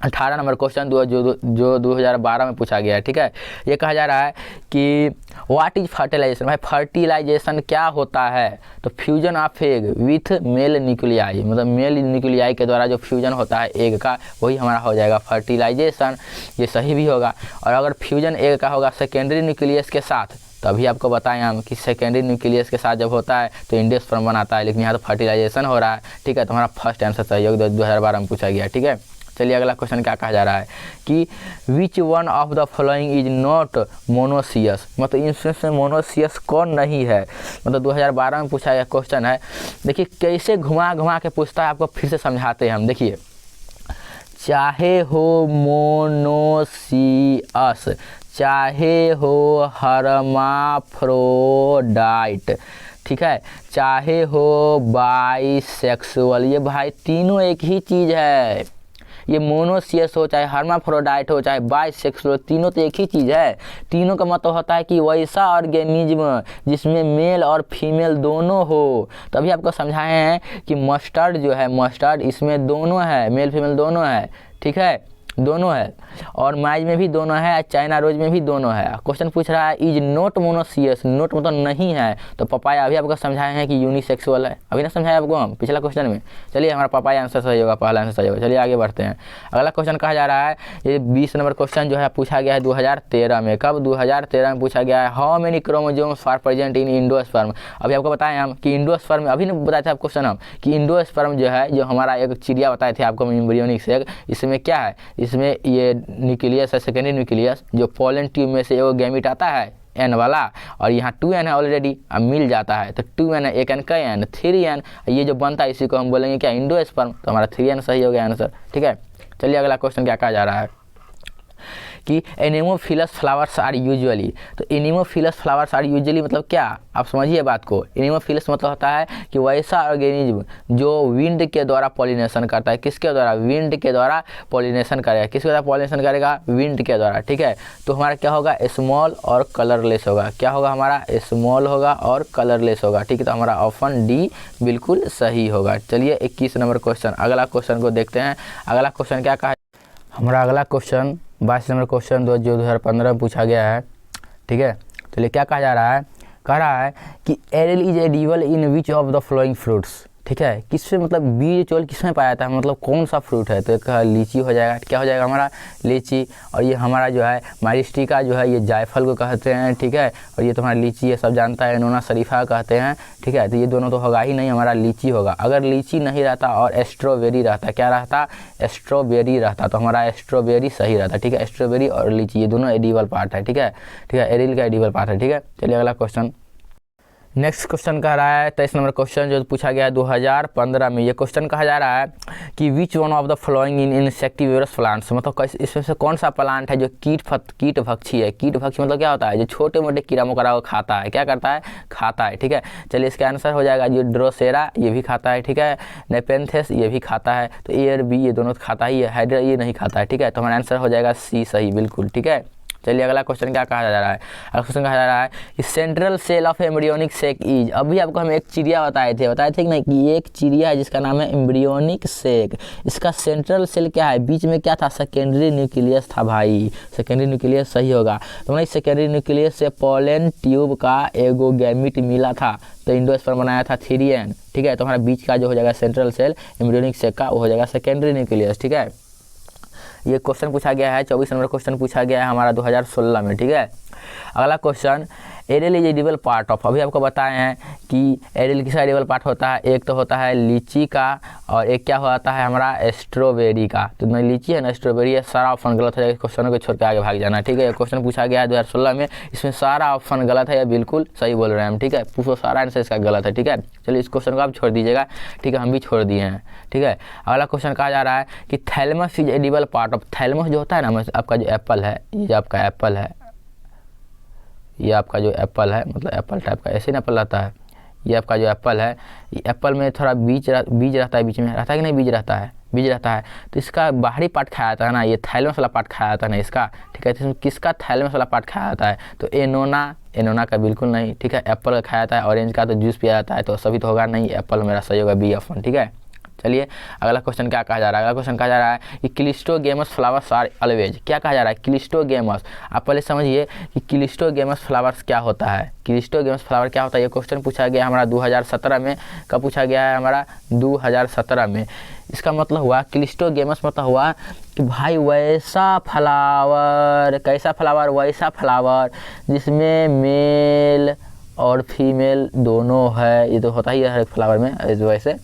S1: 18 नंबर क्वेश्चन जो 2012 में पूछा गया है, ठीक है। ये कहा जा रहा है कि व्हाट इज फर्टिलाइजेशन, भाई फर्टिलाइजेशन क्या होता है, तो fusion of egg with mail nuclei, मतलब मेल न्यूक्लियाई के द्वारा जो फ्यूजन होता है एग का, वही हमारा हो जाएगा फर्टिलाइजेशन, ये सही भी होगा। और अगर फ्यूजन एग का होगा सेकेंडरी न्यूक्लियस के साथ, तभी आपको बताएं हम कि सेकेंडरी न्यूक्लियस के साथ जब होता है तो एंडोस्पर्म बनाता है, लेकिन यहाँ तो फर्टिलाइजेशन हो रहा है, ठीक है। तो हमारा फर्स्ट आंसर सही होगा, 2012 में पूछा गया, ठीक है। चलिए अगला क्वेश्चन क्या कहा जा रहा है कि which one of the following is not monoecious, मतलब इनमें मोनोसियस कौन नहीं है, मतलब 2012 में पूछा गया क्वेश्चन है। देखिए कैसे घुमा घुमा के पूछता है, आपको फिर से समझाते हैं हम। देखिए चाहे हो मोनोसियस, चाहे हो हर्माफ्रोडाइट, ठीक है, चाहे हो बाइसेक्सुअल, ये भाई तीनों एक ही चीज़ है। ये मोनोसियस हो चाहे हर्माफ्रोडाइट हो चाहे बाइसेक्सुअल, तीनों तो एक ही चीज़ है। तीनों का मतलब होता है कि वैसा ऑर्गेनिज्म जिसमें मेल और फीमेल दोनों हो। तभी आपको समझाए हैं कि मस्टर्ड जो है, मस्टर्ड इसमें दोनों है, मेल फीमेल दोनों है, ठीक है, दोनों है। और माइज में भी दोनों है, चाइना रोज में भी दोनों है। क्वेश्चन पूछ रहा है इज नॉट मोनोसियस, नॉट मतलब नहीं है, तो पपाया अभी आपको समझाए हैं कि यूनिसेक्सुअल है, अभी ना समझाया आपको हम पिछला क्वेश्चन में। चलिए हमारा पपाया आंसर सही होगा, पहला आंसर सही होगा। चलिए आगे बढ़ते हैं। अगला क्वेश्चन कहा जा रहा है, ये 20 नंबर क्वेश्चन जो है पूछा गया है 2013 में। कब? 2013 में पूछा गया है। How many chromosomes are present in endosperm. अभी आपको बताएं हम कि इंडोस्पर्म, अभी नहीं बताया था क्वेश्चन हम कि इंडोस्पर्म जो है, जो हमारा एक चिड़िया बताए थे आपको एम्ब्रियोनिक सेक, इसमें क्या है, इसमें ये न्यूक्लियस है, सेकेंडरी न्यूक्लियस, जो पोलन ट्यूब में से एगो गैमीट आता है एन वाला, और यहाँ 2n है ऑलरेडी, अब मिल जाता है तो 2n है, एक n का n 3n, ये जो बनता है इसी को हम बोलेंगे क्या, इंडोस्पर्म। तो हमारा 3n सही हो गया आंसर, ठीक है। चलिए अगला क्वेश्चन क्या कहा जा रहा है कि एनेमोफिलस फ्लावर्स आर यूजुअली, तो एनेमोफिलस फ्लावर्स आर यूजुअली मतलब क्या, आप समझिए बात को। एनेमोफिलस मतलब होता है कि वैसा ऑर्गेनिज्म जो विंड के द्वारा पॉलिनेशन करता है, किसके द्वारा, विंड के द्वारा पॉलिनेशन करेगा, किसके द्वारा पॉलिनेशन करेगा, विंड के द्वारा, ठीक है। तो हमारा क्या होगा, स्मॉल और कलरलेस होगा, क्या होगा हमारा, स्मॉल होगा और कलरलेस होगा, ठीक है। तो हमारा ऑप्शन डी बिल्कुल सही होगा। चलिए 21 नंबर क्वेश्चन, अगला क्वेश्चन को देखते हैं। अगला क्वेश्चन क्या कहा, हमारा अगला क्वेश्चन 22 नंबर क्वेश्चन 2015 में पूछा गया है, ठीक है। चलिए क्या कहा जा रहा है, कह रहा है कि aryl is edible in which of the flowing fruits, ठीक है। किससे मतलब बीज चोल किसमें पाया जाता है, मतलब कौन सा फ्रूट है, तो एक लीची हो जाएगा, क्या हो जाएगा हमारा, लीची। और ये हमारा जो है माइरिस्टिका जो है, ये जायफल को कहते हैं, ठीक है। और ये तो हमारा लीची है, सब जानता है, नोना शरीफा कहते हैं, ठीक है। तो ये दोनों तो होगा ही नहीं, हमारा लीची होगा। अगर लीची नहीं रहता और स्ट्रॉबेरी रहता, क्या रहता, स्ट्रॉबेरी रहता, तो हमारा स्ट्रॉबेरी सही रहता, ठीक है। स्ट्रॉबेरी और लीची ये दोनों एडिबल पार्ट है, ठीक है, ठीक है, एरिल का एडिबल पार्ट है, ठीक है। चलिए अगला क्वेश्चन, नेक्स्ट क्वेश्चन कह रहा है 23 नंबर क्वेश्चन जो पूछा गया है 2015 में। ये क्वेश्चन कहा जा रहा है कि which one of the following in insectivorous plants, मतलब इसमें से कौन सा प्लांट है जो कीट भक्षी है। कीट भक्षी मतलब क्या होता है, जो छोटे मोटे कीड़ा मकोड़ा को खाता है, क्या करता है, खाता है, ठीक है। चलिए इसका आंसर हो जाएगा जो ड्रोसेरा, ये भी खाता है, ठीक है। नेपेंथेस ये भी खाता है, तो ए और बी ये दोनों खाता ही है, हाइड्रा ये नहीं खाता है, ठीक है। तो हमारा आंसर हो जाएगा सी सही बिल्कुल, ठीक है। चलिए अगला क्वेश्चन क्या कहा जा रहा है, अगला क्वेश्चन कहा जा रहा है कि central cell of embryonic sac is, अभी आपको हम एक चिड़िया बताए थे कि नहीं, कि एक चिड़िया है जिसका नाम है एम्ब्रियोनिक सेक। इसका सेंट्रल सेल क्या है, बीच में क्या था, सेकेंडरी न्यूक्लियस था भाई, सेकेंडरी न्यूक्लियस सही होगा। तो मैंने सेकेंडरी न्यूक्लियस से पोलन ट्यूब का एगो गैमीट मिला था, तो इंडोस्पर्म बनाया था 3n, ठीक है। तो हमारा बीच का जो हो जाएगा सेंट्रल सेल एम्ब्रियोनिक सेक का, वो हो जाएगा सेकेंडरी न्यूक्लियस, ठीक है। ये क्वेश्चन पूछा गया है, 24 नंबर क्वेश्चन पूछा गया है हमारा 2016 में, ठीक है। अगला question, aryl is edible part of, अभी आपको बताए हैं कि एरिल किसका एडिबल पार्ट होता है, एक तो होता है लीची का और एक क्या होता है हमारा स्ट्रॉबेरी का। तो न लीची है ना स्ट्रॉबेरी है, सारा ऑप्शन गलत है, क्वेश्चनों को छोड़ के आगे भाग जाना, ठीक है। क्वेश्चन पूछा गया है 2016 में, इसमें सारा ऑप्शन गलत है या बिल्कुल सही बोल रहे हैं हम, ठीक है। पूछो सारा आंसर इसका गलत है, ठीक है। चलिए इस क्वेश्चन को आप छोड़ दीजिएगा, ठीक है, हम भी छोड़ दिए हैं, ठीक है। अगला क्वेश्चन कहा जा रहा है कि thalamus is edible part of, thalamus जो होता है ना आपका जो एप्पल है, ये जो आपका एप्पल है, ये आपका जो एप्पल है, मतलब एप्पल टाइप का ऐसे ना एप्पल रहता है, ये आपका जो एप्पल है, ये एप्पल में थोड़ा बीज रहता है, बीच में रहता है कि नहीं, बीज रहता है, बीज रहता है। तो इसका बाहरी पार्ट खाया जाता है ना, ये थैलेमस वाला पार्ट खाया जाता है ना इसका, ठीक है। तो इसमें किसका थैलेमस वाला पार्ट खाया जाता है, तो एनोना का बिल्कुल नहीं, ठीक है। एप्पल का खाया जाता है, ऑरेंज का तो जूस पिया जाता है, तो सभी तो होगा नहीं, एप्पल मेरा सही होगा, बी ऑप्शन, ठीक है। चलिए अगला क्वेश्चन क्या कहा जा रहा है, अगला क्वेश्चन कहा जा रहा है कि क्लिस्टोगेमस फ्लावर्स आर ऑलवेज, क्या कहा जा रहा है, क्लिस्टोगेमस। आप पहले समझिए कि क्लिस्टोगेमस फ्लावर्स क्या होता है, क्लिस्टोगेमस फ्लावर क्या होता है। ये क्वेश्चन पूछा गया हमारा 2017 में, कब पूछा गया है हमारा 2017 में। इसका मतलब हुआ क्लिस्टोगेमस मतलब हुआ कि भाई वैसा फ्लावर, कैसा फ्लावर, वैसा फ्लावर जिसमें मेल और फीमेल दोनों है, ये तो होता ही है हर एक फ्लावर में इस वैसे।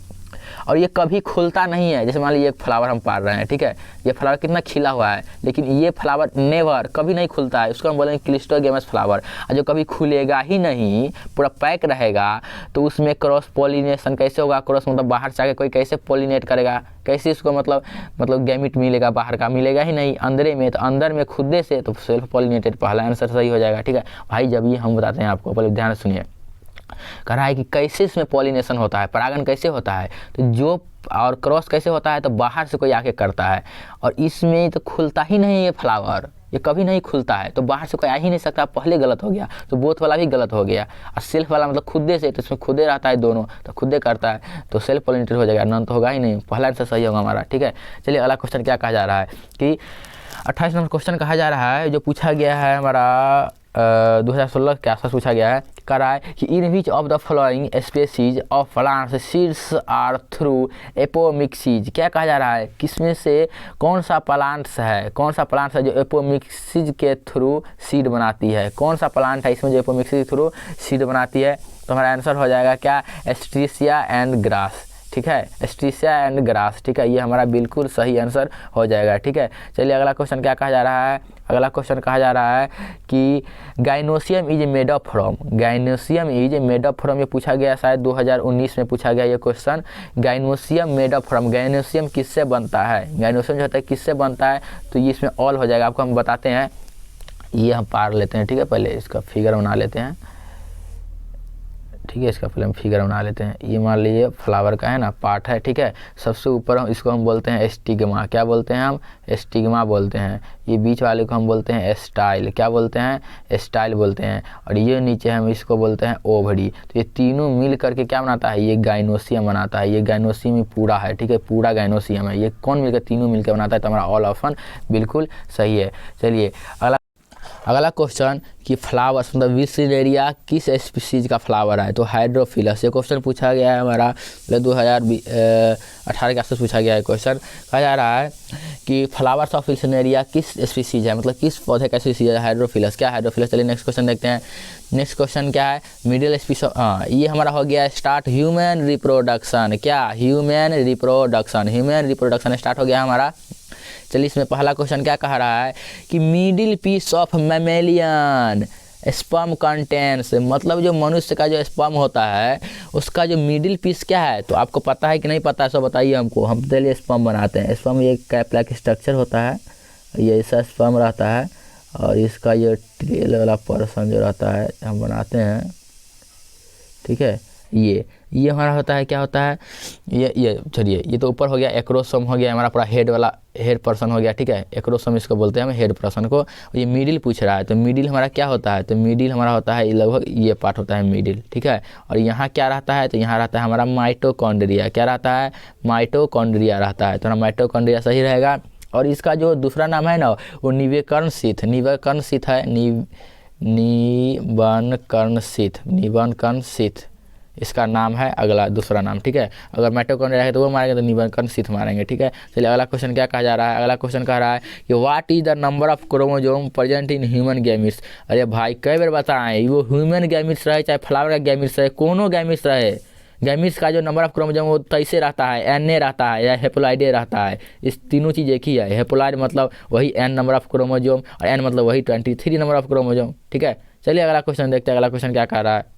S1: और ये कभी खुलता नहीं है, जैसे मान लीजिए एक फ्लावर हम पाल रहे हैं, ठीक है, ये फ्लावर कितना खिला हुआ है, लेकिन ये फ्लावर नेवर कभी नहीं खुलता है, उसको हम बोलेंगे क्लिस्टोगेमस फ्लावर। और जो कभी खुलेगा ही नहीं, पूरा पैक रहेगा, तो उसमें क्रॉस पॉलिनेशन कैसे होगा, क्रॉस मतलब बाहर से आके कोई कैसे पॉलिनेट करेगा, कैसे इसको मतलब गैमिट मिलेगा, बाहर का मिलेगा ही नहीं, अंदर में, तो अंदर में खुदे से, तो सेल्फ पॉलिनेटेड, पहला आंसर सही हो जाएगा, ठीक है भाई। जब ये हम बताते हैं आपको, पहले ध्यान सुनिए, कह रहा है कि कैसे इसमें पॉलिनेशन होता है, परागण कैसे होता है, तो जो और क्रॉस कैसे होता है, तो बाहर से कोई आके करता है, और इसमें तो खुलता ही नहीं ये फ्लावर, ये कभी नहीं खुलता है, तो बाहर से कोई आ ही नहीं सकता, पहले गलत हो गया, तो बोथ वाला भी गलत हो गया। और सेल्फ वाला मतलब खुदे से, तो इसमें खुदे रहता है दोनों, तो खुदे करता है, तो सेल्फ पॉलिनेटेड हो जाएगा, नन तो होगा ही नहीं, पहला आंसर सही होगा हमारा, ठीक है। चलिए अगला क्वेश्चन क्या कहा जा रहा है कि 28 नंबर क्वेश्चन कहा जा रहा है, जो पूछा गया है हमारा 2016 के आसपास पूछा गया है, कह रहा है कि in which of the following species of plants seeds are through apomixis, क्या कहा जा रहा है, किसमें से कौन सा प्लांट्स है, कौन सा प्लांट्स है जो एपोमिक्सिस के थ्रू सीड बनाती है, कौन सा प्लांट है इसमें जो एपोमिक्सिस के थ्रू सीड बनाती है। तो हमारा आंसर हो जाएगा क्या, एस्ट्रीसिया एंड ग्रास, ठीक है, एस्ट्रीसिया एंड ग्रास, ठीक है, ये हमारा बिल्कुल सही आंसर हो जाएगा, ठीक है। चलिए अगला क्वेश्चन क्या कहा जा रहा है, अगला क्वेश्चन कहा जा रहा है कि gynoecium is made up from, gynoecium is made up from, ये पूछा गया शायद 2019 में पूछा गया ये question, gynoecium made up from, gynoecium किससे बनता है, गाइनोसियम जो होता है किससे बनता है, तो ये इसमें ऑल हो जाएगा, आपको हम बताते हैं, ये हम पार लेते हैं, ठीक है, पहले इसका फिगर बना लेते हैं, ठीक है, इसका पहले हम फिगर बना लेते हैं। ये मान लीजिए फ्लावर का है ना पार्ट है, ठीक है, सबसे ऊपर इसको हम बोलते हैं स्टिग्मा, क्या बोलते हैं हम, स्टिग्मा बोलते हैं। ये बीच वाले को हम बोलते हैं स्टाइल, क्या बोलते हैं, स्टाइल बोलते हैं। और ये नीचे हम इसको बोलते हैं ओवरी। तो ये तीनों मिल करके क्या बनाता है, ये गाइनोसियम बनाता है। ये गाइनोसियम ही पूरा है, ठीक है, पूरा गाइनोसियम है। ये कौन मिलकर, तीनों मिलकर बनाता है, तो हमारा ऑल ऑप्शन बिल्कुल सही है। चलिए अगला क्वेश्चन कि फ्लावर्स मतलब विसिलेरिया किस स्पीसीज का फ्लावर है, तो हाइड्रोफिलस। ये क्वेश्चन पूछा गया है हमारा 2018 के आसपास पूछा गया है क्वेश्चन। कहा जा रहा है कि फ्लावर्स ऑफ विसिलेरिया किस स्पीसीज है, मतलब किस पौधे का स्पीसीज है, हाइड्रोफिलस। क्या हाइड्रोफिलस, चलिए नेक्स्ट क्वेश्चन देखते हैं। नेक्स्ट क्वेश्चन क्या है, मिडिल स्पीसीज, ये हमारा हो गया स्टार्ट ह्यूमन रिप्रोडक्शन। क्या, human reproduction, human reproduction start हो गया हमारा। चलिए इसमें पहला क्वेश्चन क्या कह रहा है कि middle piece of mammalian sperm contents, मतलब जो मनुष्य का जो स्पर्म होता है उसका जो मिडिल पीस क्या है, तो आपको पता है कि नहीं पता है, सब बताइए हमको। हम पहले स्पर्म बनाते हैं, स्पर्म ये कैप लाइक स्ट्रक्चर होता है, ये ऐसा स्पर्म रहता है, और इसका ये टेल वाला पोर्शन जो रहता है हम बनाते हैं, ठीक है। ये हमारा होता है, क्या होता है, ये चलिए ये तो ऊपर हो गया, एक्रोसोम हो गया हमारा पूरा हेड वाला, हेड पर्सन हो गया, ठीक है, एक्रोसोम इसको बोलते हैं हम हेड पर्सन को। और ये मिडिल पूछ रहा है, तो मिडिल हमारा क्या होता है, तो मिडिल हमारा होता है लगभग ये पार्ट होता है मिडिल, ठीक है। और यहाँ क्या रहता है, तो यहाँ रहता है हमारा माइटोकॉन्ड्रिया। क्या रहता है, माइटोकॉन्ड्रिया रहता है, तो हमारा माइटोकॉन्ड्रिया सही रहेगा। और इसका जो दूसरा नाम है ना वो निवेकर्णशीथ, निवेकर्णशीथ है, निवनकर्णशीथ इसका नाम है, अगला दूसरा नाम, ठीक है। अगर माइटोकॉन्ड्रिया है तो वो मारेंगे, तो निवनकर्णशीथ मारेंगे, ठीक है। चलिए अगला क्वेश्चन क्या कहा जा रहा है, अगला क्वेश्चन कह रहा है कि what is the number of chromosome present in human gametes. अरे भाई कई बार बताएं, वो ह्यूमन गैमिट्स रहे चाहे फ्लावर का गैमिट्स रहे, कोनो गैमिट्स रहे, गैमिट्स का जो नंबर ऑफ क्रोमोसोम वो तैसे रहता है, एन रहता है या हेप्लॉइडे रहता है। इस तीनों चीज़ एक ही है, हेप्लॉइड मतलब वही एन नंबर ऑफ क्रोमोसोम और एन मतलब वही 23 नंबर ऑफ क्रोमोसोम, ठीक है। चलिए अगला क्वेश्चन देखते हैं, अगला क्वेश्चन क्या कह रहा है।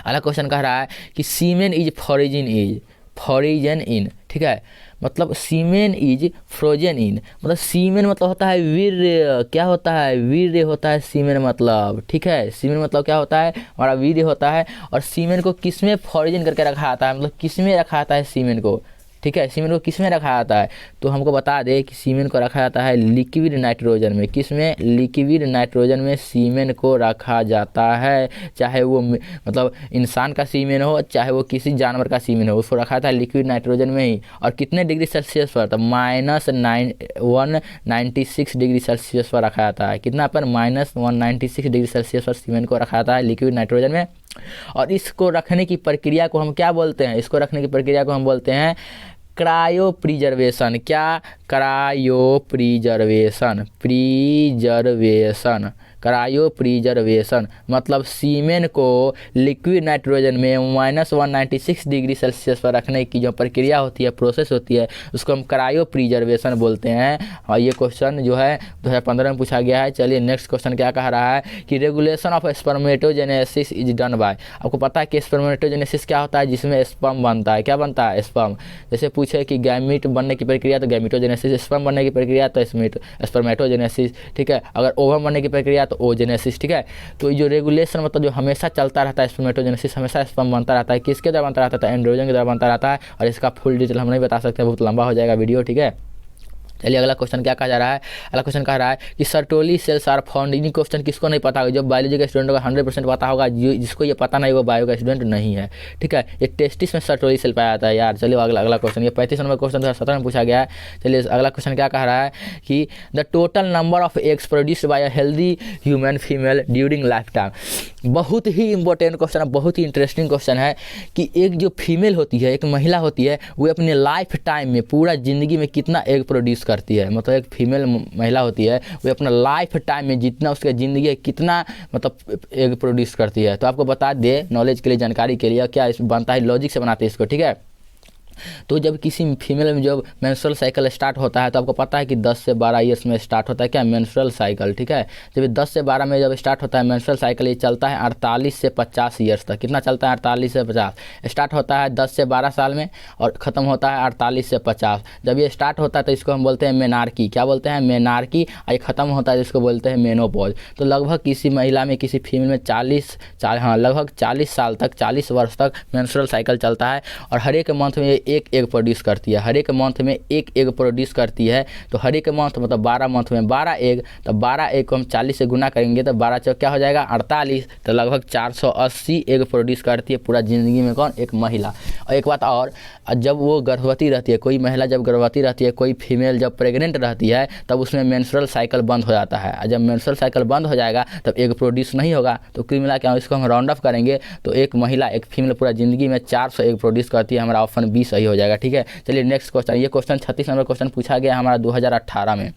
S1: अगला क्वेश्चन कह रहा है कि semen is फॉरिजिन is, frozen in, ठीक है। मतलब सीमेन इज फ्रोजन इन, मतलब सीमेन मतलब होता है वीर्य, क्या होता है, वीर्य होता है सीमेन मतलब, ठीक है। सीमेन मतलब क्या होता है, हमारा वीर्य होता है। और सीमेन को किस में फ्रोजन करके रखा जाता है, मतलब किस में रखा जाता है सीमेन को, ठीक है। सीमेन को किस में रखा जाता है, तो हमको बता दे कि सीमेन को रखा जाता है लिक्विड नाइट्रोजन में। किस में, लिक्विड नाइट्रोजन में सीमेन को रखा जाता है। चाहे वो मतलब इंसान का सीमेन हो, चाहे वो किसी जानवर का सीमेन हो, उसको रखा जाता है लिक्विड नाइट्रोजन में ही। और कितने डिग्री सेल्सियस पर, तो -196 डिग्री सेल्सियस पर रखा जाता है। कितना पर, -196 डिग्री सेल्सियस पर सीमेन को रखा जाता है लिक्विड नाइट्रोजन में। और इसको रखने की प्रक्रिया को हम क्या बोलते हैं, इसको रखने की प्रक्रिया को हम बोलते हैं क्रायो प्रिजर्वेशन। क्या, cryo preservation, preservation, cryo preservation. मतलब सीमेन को लिक्विड नाइट्रोजन में -196 डिग्री सेल्सियस पर रखने की जो प्रक्रिया होती है, प्रोसेस होती है, उसको हम क्रायो प्रिजर्वेशन बोलते हैं। और ये क्वेश्चन जो है 2015 में पूछा गया है। चलिए नेक्स्ट क्वेश्चन क्या कह रहा है कि regulation of spermatogenesis is done by. आपको पता है कि स्पर्मेटोजेनेसिस क्या होता है, जिसमें स्पर्म बनता है। क्या बनता है, स्पर्म। जैसे पूछे कि गैमीट बनने की प्रक्रिया तो गैमीटोजेनेसिस, स्पर्म बनने की प्रक्रिया तो स्पर्मेटोजेनेसिस, ठीक है। अगर ओवम बनने की प्रक्रिया तो ओजेनेसिस, ठीक है। तो जो रेगुलेशन मतलब जो हमेशा चलता रहता है, स्पर्मेटोजेनेसिस हमेशा स्पर्म बनता रहता है, किसके द्वारा बनता रहता है, एंड्रोजन के द्वारा बनता रहता है। और इसका फुल डिटेल हम नहीं बता सकते, बहुत लंबा हो जाएगा वीडियो, ठीक है। चलिए अगला क्वेश्चन क्या कहा जा रहा है, अगला क्वेश्चन कह रहा है कि सर्टोली सेल्स आर फाउंड। इन क्वेश्चन किसको नहीं पता होगा, जो बायोलॉजी का स्टूडेंट होगा 100% पता होगा, जिसको ये पता नहीं वो बायो का स्टूडेंट नहीं है, ठीक है। ये टेस्टिस में सर्टोली सेल पाया जाता है यार। चलिए अगला क्वेश्चन, ये 35 नंबर क्वेश्चन 2017 में पूछा गया है। चलिए अगला क्वेश्चन क्या कह रहा है कि the total number of eggs produced by a healthy human female during life time. बहुत ही इंपॉर्टेंट क्वेश्चन है, बहुत ही इंटरेस्टिंग क्वेश्चन है कि एक जो फीमेल होती है, एक महिला होती है, वो अपने लाइफ टाइम में, पूरा ज़िंदगी में कितना एग प्रोड्यूस करती है। मतलब एक फीमेल महिला होती है, वो अपना लाइफ टाइम में जितना उसका ज़िंदगी है कितना मतलब एग प्रोड्यूस करती है। तो आपको बता दे, नॉलेज के लिए, जानकारी के लिए, क्या इस बनता है, लॉजिक से बनाते हैं इसको, ठीक है। तो जब किसी फीमेल में जब मेंस्ट्रुअल साइकिल स्टार्ट होता है, तो आपको पता है कि 10 से 12 ईयर्स में स्टार्ट होता है क्या, मेंस्ट्रुअल साइकिल, ठीक है। जब 10 से 12 में जब स्टार्ट होता है मेंस्ट्रुअल साइकिल, ये चलता है 48 से 50 ईयर्स तक। कितना चलता है, 48 से 50। स्टार्ट होता है 10 से 12 साल में और ख़त्म होता है 48 से 50। जब ये स्टार्ट होता है तो इसको हम बोलते हैं मेनार्की। क्या बोलते हैं, मेनार्की। और ये ख़त्म होता है जिसको बोलते हैं मेनोपॉज। तो लगभग किसी महिला में, किसी फीमेल में लगभग 40 साल तक, 40 वर्ष तक मेंस्ट्रुअल साइकिल चलता है। और हर एक मंथ में एक एग प्रोड्यूस करती है, हर एक मंथ में एक एग प्रोड्यूस करती है। तो हर एक मंथ मतलब 12 मंथ में 12 एग, तो 12 एग को हम 40 से गुना करेंगे तो 12 चौक क्या हो जाएगा, 48। तो लगभग 480 एग प्रोड्यूस करती है पूरा ज़िंदगी में कौन, एक महिला। और एक बात और, जब वो गर्भवती रहती है, कोई महिला जब गर्भवती रहती है, कोई फीमेल जब प्रेग्नेंट रहती है, तब उसमें मेंस्ट्रुअल साइकिल बंद हो जाता है। और जब मेंस्ट्रुअल साइकिल बंद हो जाएगा तब एग प्रोड्यूस नहीं होगा। तो कुल मिला के इसको हम राउंड ऑफ करेंगे तो एक महिला, एक फीमेल पूरा ज़िंदगी में 400 एग प्रोड्यूस करती है। हमारा ऑप्शन बी सही हो जाएगा, ठीक है। चलिए नेक्स्ट क्वेश्चन, ये क्वेश्चन 36 नंबर क्वेश्चन पूछा गया हमारा 2018 में।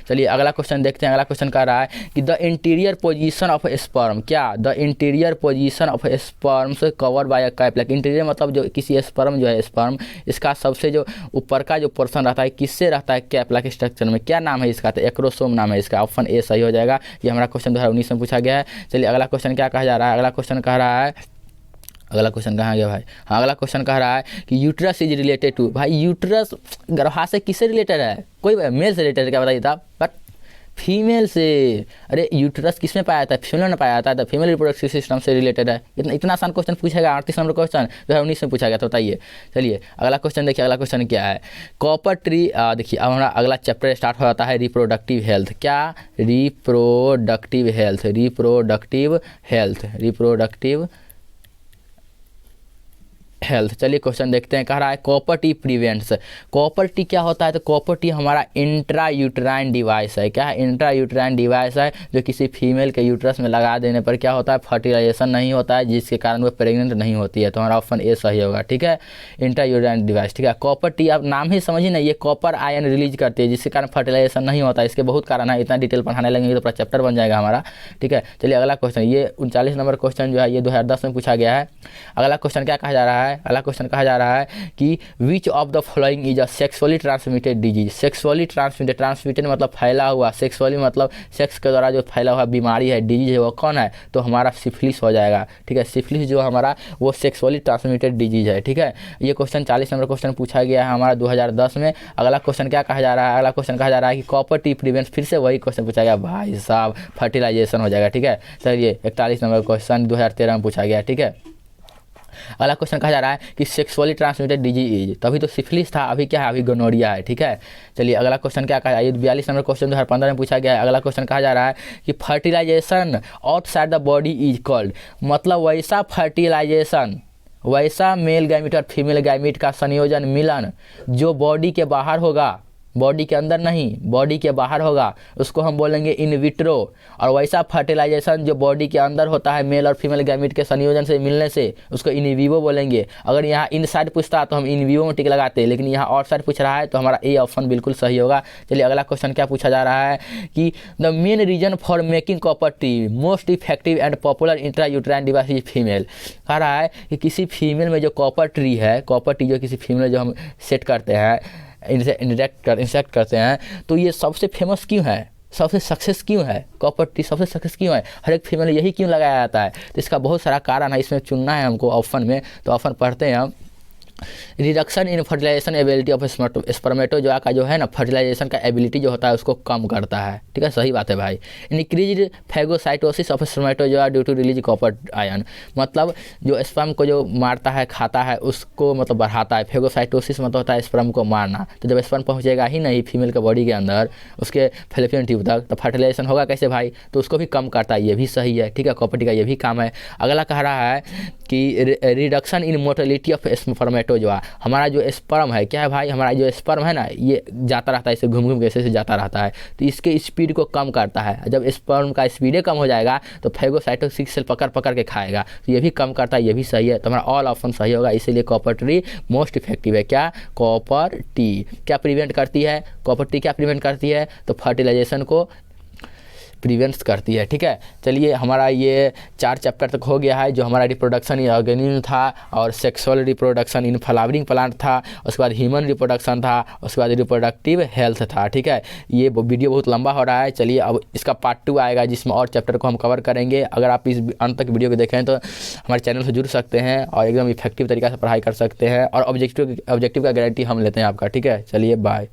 S1: चलिए अगला क्वेश्चन देखते हैं। अगला क्वेश्चन कह रहा है कि the interior position of sperm. क्या, the interior position of sperms covered by a cap. Like interior मतलब जो किसी स्पर्म जो है, स्पर्म इसका सबसे जो ऊपर का जो पोर्शन रहता है किससे रहता है, कैप लाइक स्ट्रक्चर में। क्या नाम है इसका, तो एक्रोसोम नाम है इसका। ऑप्शन ए सही हो जाएगा। ये हमारा क्वेश्चन 2019 में पूछा गया है। चलिए अगला क्वेश्चन क्या कहा जा रहा है, अगला क्वेश्चन कह रहा है, अगला क्वेश्चन कहाँ गया भाई, हाँ अगला क्वेश्चन कह रहा है कि यूट्रस इज रिलेटेड टू। भाई यूट्रस गर्भाशय किससे रिलेटेड है, कोई मेल से रिलेटेड, क्या बताइए था, बट फीमेल से। अरे यूट्रस किस में पाया जाता है, फीमेल में पाया जाता है, तो फीमेल रिप्रोडक्टिव सिस्टम से रिलेटेड है। इतना आसान क्वेश्चन पूछेगा, 38 नंबर क्वेश्चन 2019 में पूछा गया, तो बताइए। चलिए अगला क्वेश्चन देखिए, अगला क्वेश्चन क्या है, कॉपर ट्री। देखिए अब हमारा अगला चैप्टर स्टार्ट हो जाता है रिप्रोडक्टिव हेल्थ। क्या, reproductive health, reproductive health, reproductive health. चलिए क्वेश्चन देखते हैं, कह रहा है copper T prevents. Copper T क्या होता है, तो कॉपर टी हमारा इंट्रा यूट्राइन डिवाइस है। क्या है, इंट्रा यूट्राइन डिवाइस है, जो किसी फीमेल के यूट्रस में लगा देने पर क्या होता है, फर्टिलाइजेशन नहीं होता है, जिसके कारण वो प्रेग्नेंट नहीं होती है। तो हमारा ऑप्शन ए सही होगा, ठीक है, इंट्रा यूट्राइन डिवाइस, ठीक है। कॉपर टी आप नाम ही समझिए ना, ये कॉपर आयन रिलीज करती है, जिसके कारण फर्टिलाइजेशन नहीं होता है। इसके बहुत कारण है, इतना डिटेल पढ़ाने लगेंगे तो पूरा चैप्टर बन जाएगा हमारा, ठीक है। चलिए अगला क्वेश्चन, ये 39 नंबर क्वेश्चन जो है ये 2010 में पूछा गया है। अगला क्वेश्चन क्या कहा जा रहा है अगला क्वेश्चन कहा जा रहा है कि विच of the following is a sexually transmitted disease. Sexually transmitted मतलब फैला हुआ, सेक्सुअली मतलब सेक्स के द्वारा जो फैला हुआ बीमारी है, डिजीज है, वो कौन है? तो हमारा सिफिलिस हो जाएगा। ठीक है, सिफिलिस जो हमारा वो सेक्सुअली ट्रांसमिटेड डिजीज है। ठीक है, ये क्वेश्चन 40 नंबर क्वेश्चन पूछा गया है हमारा 2010 में। अगला क्वेश्चन क्या कहा जा रहा है? अगला क्वेश्चन कहा जा रहा है कि कॉपर टी प्रिवेंट्स, फिर से वही क्वेश्चन पूछा गया भाई साहब, फर्टिलाइजेशन हो जाएगा। ठीक है, चलिए 41 नंबर क्वेश्चन 2013 में पूछा गया। ठीक है, अगला क्वेश्चन कहा जा रहा है कि सेक्सुअली ट्रांसमिटेड डिजीज, तभी तो सिफिलिस था, अभी क्या है? अभी गोनोरिया है। ठीक है, चलिए अगला क्वेश्चन क्या कहा? ये 42 नंबर क्वेश्चन 2015 में पूछा गया है। अगला क्वेश्चन कहा जा रहा है कि fertilisation outside the body is called, मतलब वैसा फर्टिलाइजेशन, वैसा मेल गैमीट और फीमेल गैमीट का संयोजन, मिलन जो बॉडी के बाहर होगा, बॉडी के अंदर नहीं, बॉडी के बाहर होगा, उसको हम बोलेंगे इन विट्रो। और वैसा फर्टिलाइजेशन जो बॉडी के अंदर होता है मेल और फीमेल गैमीट के संयोजन से मिलने से, उसको इन विवो बोलेंगे। अगर यहाँ इनसाइड पूछता तो हम इन विवो में टिक लगाते, लेकिन यहाँ आउटसाइड पूछ रहा है तो हमारा ए ऑप्शन बिल्कुल सही होगा। चलिए अगला क्वेश्चन क्या पूछा जा रहा है कि the main reason for making copper T most effective and popular intra uterine device is female. कह रहा है कि किसी फीमेल में जो कॉपर ट्री है, कॉपर टी जो किसी फीमेल जो हम सेट करते हैं, इंसेक्ट करते हैं, तो ये सबसे फेमस क्यों है, सबसे सक्सेस क्यों है? कॉपर टी सबसे सक्सेस क्यों है? हर एक फीमेल यही क्यों लगाया जाता है? तो इसका बहुत सारा कारण है, इसमें चुनना है हमको ऑप्शन में। तो ऑप्शन पढ़ते हैं हम। Reduction in fertilisation ability of spermatozoa का जो है ना, फर्टिलाइजेशन का एबिलिटी जो होता है उसको कम करता है। ठीक है, सही बात है भाई। Increase phagocytosis of spermatozoa due to release copper ion, मतलब जो स्पर्म को जो मारता है, खाता है, उसको मतलब बढ़ाता है। फैगोसाइटोसिस मतलब होता है स्पर्म को मारना। तो जब स्पर्म पहुंचेगा ही नहीं फीमेल के बॉडी के अंदर, उसके फैलोपियन ट्यूब तक, तो फर्टिलाइजेशन होगा कैसे भाई? तो उसको भी कम करता है, ये भी सही है। ठीक है, कॉपर टी का ये भी काम है। अगला कह रहा है कि reduction in motility of spermatozoa, हमारा जो स्पर्म है, क्या है भाई? हमारा जो स्पर्म है ना, ये जाता रहता है, इसे घूम घूम के ऐसे जाता रहता है, तो इसके स्पीड को कम करता है। जब स्पर्म का स्पीडे कम हो जाएगा तो फैगोसाइटोसिस सेल पकड़ पकड़ के खाएगा, तो ये भी कम करता है, ये भी सही है। तो हमारा ऑल ऑप्शन सही होगा, इसीलिए कॉपर टी मोस्ट इफेक्टिव है। क्या? कॉपर टी क्या प्रिवेंट करती है? कॉपर टी क्या प्रिवेंट करती है? तो फर्टिलाइजेशन को प्रिवेंट्स करती है। ठीक है, चलिए हमारा ये 4 चैप्टर तक हो गया है, जो हमारा रिप्रोडक्शन इन ऑर्गेनिज्म था, और sexual reproduction in flowering plant था, उसके बाद ह्यूमन रिप्रोडक्शन था, उसके बाद रिप्रोडक्टिव हेल्थ था। ठीक है, ये वीडियो बहुत लंबा हो रहा है। चलिए अब इसका पार्ट 2 आएगा, जिसमें और चैप्टर को हम कवर करेंगे। अगर आप इस अंत तक वीडियो को देखें तो हमारे चैनल से जुड़ सकते हैं और एकदम इफेक्टिव तरीके से पढ़ाई कर सकते हैं, और ऑब्जेक्टिव का गारंटी हम लेते हैं आपका। ठीक है, चलिए बाय।